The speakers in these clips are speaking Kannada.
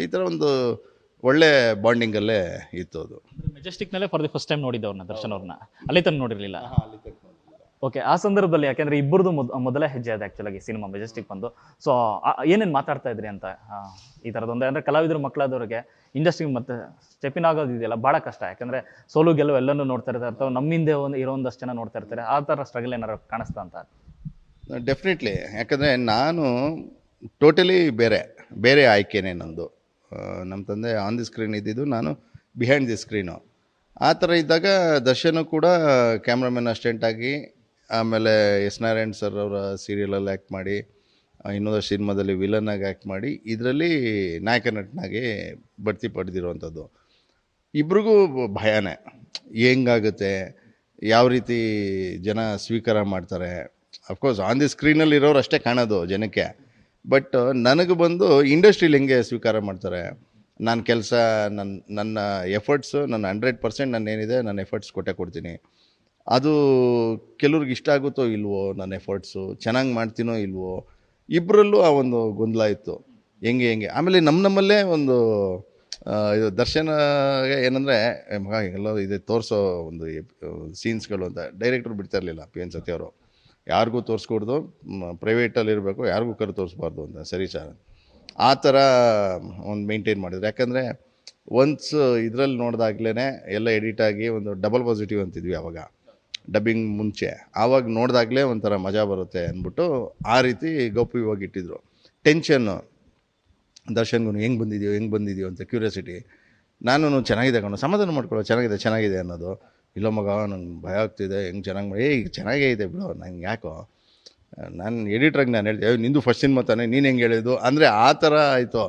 ಈ ಥರ ಒಂದು ಒಳ್ಳೆ ಬಾಂಡಿಂಗಲ್ಲೇ ಇತ್ತು ಅದು. ಮೆಜೆಸ್ಟಿಕ್ನಲ್ಲೇ ಫಾರ್ ದಿ ಫಸ್ಟ್ ಟೈಮ್ ನೋಡಿದ್ದೆ ಅವ್ರನ್ನ, ದರ್ಶನ್ ಅವ್ರನ್ನ. ಅಲ್ಲಿ ತನಕ ನೋಡಿರಲಿಲ್ಲ. ಓಕೆ, ಆ ಸಂದರ್ಭದಲ್ಲಿ ಯಾಕೆಂದ್ರೆ ಇಬ್ಬರದು ಮೊದಲೇ ಹೆಜ್ಜೆ ಅದು ಆ್ಯಕ್ಚುಲಾಗಿ ಸಿನಿಮಾ ಮೆಜೆಸ್ಟಿಕ್ ಬಂದು. ಸೊ ಏನೇನು ಮಾತಾಡ್ತಾ ಇದ್ರಿ ಅಂತ ಈ ಥರದೊಂದು ಅಂದರೆ ಕಲಾವಿದರು ಮಕ್ಕಳಾದವ್ರಿಗೆ ಇಂಡಸ್ಟ್ರಿಗೆ ಮತ್ತೆ ಸ್ಟೆಪಿನ್ ಆಗೋದು ಇದೆಯಲ್ಲ ಭಾಳ ಕಷ್ಟ. ಯಾಕಂದರೆ ಸೋಲು ಗೆಲುವು ಎಲ್ಲನೂ ನೋಡ್ತಾ ಇರ್ತಾರೆ, ಅಥವಾ ನಮ್ಮಿಂದೆ ಇರೋ ಒಂದಷ್ಟು ಜನ ನೋಡ್ತಾ ಇರ್ತಾರೆ. ಆ ಥರ ಸ್ಟ್ರಗಲ್ ಏನಾರು ಕಾಣಿಸ್ತಾ ಅಂತ? ಡೆಫಿನೆಟ್ಲಿ. ಯಾಕಂದರೆ ನಾನು ಟೋಟಲಿ ಬೇರೆ ಆಯ್ಕೆನೇ ನಂದು. ನಮ್ಮ ತಂದೆ ಆನ್ ದಿ ಸ್ಕ್ರೀನ್ ಇದ್ದಿದ್ದು, ನಾನು ಬಿಹೈಂಡ್ ದಿ ಸ್ಕ್ರೀನು. ಆ ಥರ ಇದ್ದಾಗ ದರ್ಶನು ಕೂಡ ಕ್ಯಾಮ್ರಾಮನ್ ಅಸಿಸ್ಟೆಂಟಾಗಿ, ಆಮೇಲೆ ಎಸ್ ನಾರಾಯಣ್ ಸರ್ ಅವರ ಸೀರಿಯಲಲ್ಲಿ ಆ್ಯಕ್ಟ್ ಮಾಡಿ, ಇನ್ನೊಂದು ಸಿನಿಮಾದಲ್ಲಿ ವಿಲನ್ನಾಗಿ ಆ್ಯಕ್ಟ್ ಮಾಡಿ, ಇದರಲ್ಲಿ ನಾಯಕ ನಟನಾಗಿ ಬಡ್ತಿ ಪಡೆದಿರುವಂಥದ್ದು. ಇಬ್ರಿಗೂ ಭಯನೇ, ಹೆಂಗಾಗುತ್ತೆ, ಯಾವ ರೀತಿ ಜನ ಸ್ವೀಕಾರ ಮಾಡ್ತಾರೆ. ಅಫ್ಕೋರ್ಸ್ ಆನ್ ದಿ ಸ್ಕ್ರೀನಲ್ಲಿ ಇರೋರು ಅಷ್ಟೇ ಕಾಣೋದು ಜನಕ್ಕೆ, ಬಟ್ ನನಗೆ ಬಂದು ಇಂಡಸ್ಟ್ರೀಲಿ ಹೆಂಗೆ ಸ್ವೀಕಾರ ಮಾಡ್ತಾರೆ. ನಾನು ಕೆಲಸ ನನ್ನ ಎಫರ್ಟ್ಸು, ನನ್ನ 100% ನಾನು ಏನಿದೆ ನನ್ನ ಎಫರ್ಟ್ಸ್ ಕೊಡ್ತೀನಿ. ಅದು ಕೆಲವ್ರಿಗೆ ಇಷ್ಟ ಆಗುತ್ತೋ ಇಲ್ವೋ, ನನ್ನ ಎಫರ್ಟ್ಸು ಚೆನ್ನಾಗಿ ಮಾಡ್ತೀನೋ ಇಲ್ವೋ, ಇಬ್ಬರಲ್ಲೂ ಆ ಒಂದು ಗೊಂದಲ ಇತ್ತು. ಹೆಂಗೆ ಆಮೇಲೆ ನಮ್ಮಲ್ಲೇ ಒಂದು ಇದು ದರ್ಶನ ಏನಂದರೆ, ಮಗ ಎಲ್ಲ ಇದು ತೋರಿಸೋ ಒಂದು ಸೀನ್ಸ್ಗಳು ಅಂತ ಡೈರೆಕ್ಟ್ರು ಬಿಡ್ತಾ ಇರಲಿಲ್ಲ. ಪಿ ಎನ್ ಸತ್ಯ ಅವರು ಯಾರಿಗೂ ತೋರಿಸ್ಕೊಡ್ದು, ಪ್ರೈವೇಟಲ್ಲಿ ಇರಬೇಕು, ಯಾರಿಗೂ ಕರೆ ತೋರಿಸ್ಬಾರ್ದು ಅಂತ. ಸರಿ ಸರ್, ಆ ಥರ ಒಂದು ಮೇಂಟೈನ್ ಮಾಡಿದ್ರು. ಯಾಕಂದರೆ ಒನ್ಸ್ ಇದರಲ್ಲಿ ನೋಡಿದಾಗ್ಲೇ ಎಲ್ಲ ಎಡಿಟಾಗಿ ಒಂದು ಡಬಲ್ ಪಾಸಿಟಿವ್ ಅಂತಿದ್ವಿ ಆವಾಗ, ಡಬ್ಬಿಂಗ್ ಮುಂಚೆ. ಆವಾಗ ನೋಡಿದಾಗಲೇ ಒಂಥರ ಮಜಾ ಬರುತ್ತೆ ಅಂದ್ಬಿಟ್ಟು ಆ ರೀತಿ ಗೌಪ್ಯವಾಗಿ ಇಟ್ಟಿದ್ರು. ಟೆನ್ಷನ್ನು ದರ್ಶನ್ಗೂ ಹೆಂಗೆ ಬಂದಿದೆಯೋ ಅಂತ ಕ್ಯೂರಿಯಾಸಿಟಿ. ನಾನು ಚೆನ್ನಾಗಿದೆ ಕಣೋ, ಸಮಾಧಾನ ಮಾಡ್ಕೊಳ್ಳೋ, ಚೆನ್ನಾಗಿದೆ ಅನ್ನೋದು. ಇಲ್ಲ ಮಗ, ನಂಗೆ ಭಯ ಆಗ್ತಿದೆ, ಹೆಂಗೆ ಚೆನ್ನಾಗೇ ಇದೆ ಬಿಡು, ನಂಗೆ ಯಾಕೋ, ನಾನು ಎಡಿಟ್ರಾಗಿ ನಾನು ಹೇಳ್ದೆ, ನಿಂದು ಫಸ್ಟ್ ಸಿನಿಮಾ ತಾನೆ, ನೀನು ಹೆಂಗೆ ಹೇಳಿದ್ದು ಅಂದರೆ ಆ ಥರ ಆಯಿತು.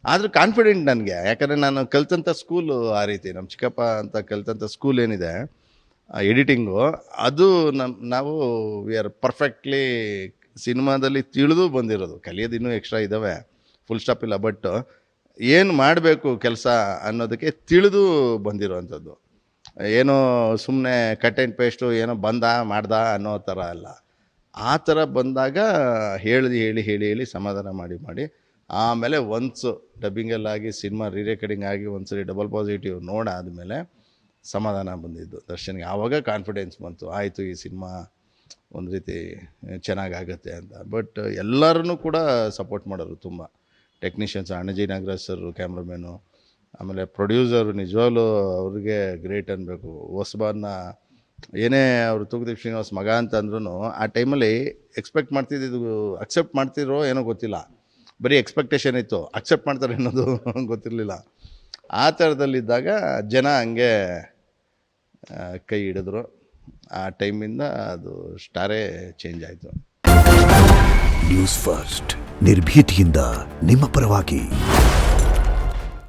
ಆದರೂ ಕಾನ್ಫಿಡೆಂಟ್ ನನಗೆ, ಯಾಕಂದರೆ ನಾನು ಕಲ್ತಂಥ ಸ್ಕೂಲು ಆ ರೀತಿ. ನಮ್ಮ ಚಿಕ್ಕಪ್ಪ ಅಂತ ಕಲ್ತಂಥ ಸ್ಕೂಲ್ ಏನಿದೆ ಎಡಿಟಿಂಗು, ಅದು ನಾವು ವಿ ಆರ್ ಪರ್ಫೆಕ್ಟ್ಲಿ ಸಿನಿಮಾದಲ್ಲಿ ತಿಳಿದು ಬಂದಿರೋದು. ಕಲಿಯೋದು ಇನ್ನೂ ಎಕ್ಸ್ಟ್ರಾ ಇದ್ದಾವೆ, ಫುಲ್ ಸ್ಟಾಪ್ ಇಲ್ಲ. ಬಟ್ ಏನು ಮಾಡಬೇಕು ಕೆಲಸ ಅನ್ನೋದಕ್ಕೆ ತಿಳಿದು ಬಂದಿರೋವಂಥದ್ದು. ಏನೋ ಸುಮ್ಮನೆ ಕಟ್ ಆ್ಯಂಡ್ ಪೇಸ್ಟು ಏನೋ ಮಾಡ್ದ ಅನ್ನೋ ಥರ ಅಲ್ಲ. ಆ ಥರ ಬಂದಾಗ ಹೇಳಿ ಸಮಾಧಾನ ಮಾಡಿ ಆಮೇಲೆ ಒನ್ಸು ಡಬ್ಬಿಂಗಲ್ಲಾಗಿ ಸಿನಿಮಾ ರೆಕಾರ್ಡಿಂಗ್ ಆಗಿ ಒಂದ್ಸರಿ ಡಬಲ್ ಪಾಸಿಟಿವ್ ನೋಡಾದಮೇಲೆ ಸಮಾಧಾನ ಬಂದಿದ್ದು ದರ್ಶನ್ಗೆ. ಆವಾಗ ಕಾನ್ಫಿಡೆನ್ಸ್ ಬಂತು, ಆಯಿತು ಈ ಸಿನಿಮಾ ಒಂದು ರೀತಿ ಚೆನ್ನಾಗಾಗತ್ತೆ ಅಂತ. ಬಟ್ ಎಲ್ಲರೂ ಕೂಡ ಸಪೋರ್ಟ್ ಮಾಡೋರು ತುಂಬ. ಟೆಕ್ನಿಷಿಯನ್ಸ್ ಅಣ್ಣಜಿ ನಾಗರಾಜ್ ಸರ್ ಕ್ಯಾಮ್ರಾಮ್ಯಾನು, ಆಮೇಲೆ ಪ್ರೊಡ್ಯೂಸರು ನಿಜವಾಗ್ಲೂ ಅವ್ರಿಗೆ ಗ್ರೇಟ್ ಅನ್ನಬೇಕು. ಹೊಸಬನ್ನ ಏನೇ ಅವರು ತೂಗುದೀಪ್ ಶ್ರೀನಿವಾಸ್ ಮಗ ಅಂತ ಅಂದ್ರೂ ಆ ಟೈಮಲ್ಲಿ ಎಕ್ಸ್ಪೆಕ್ಟ್ ಮಾಡ್ತಿದ್ದು, ಅಕ್ಸೆಪ್ಟ್ ಮಾಡ್ತಿರೋ ಏನೋ ಗೊತ್ತಿಲ್ಲ, ಬರೀ ಎಕ್ಸ್ಪೆಕ್ಟೇಷನ್ ಇತ್ತು. ಅಕ್ಸೆಪ್ಟ್ ಮಾಡ್ತಾರೆ ಅನ್ನೋದು ಗೊತ್ತಿರಲಿಲ್ಲ. ಆ ಥರದಲ್ಲಿದ್ದಾಗ ಜನ ಹಂಗೆ ಕೈ ಹಿಡಿದ್ರು. ಆ ಟೈಮಿಂದ ಅದು ಸ್ಟಾರೇ ಚೇಂಜ್ ಆಯಿತು. ನ್ಯೂಸ್ ಫಸ್ಟ್, ನಿರ್ಭೀತಿಯಿಂದ ನಿಮ್ಮ ಪರವಾಗಿ.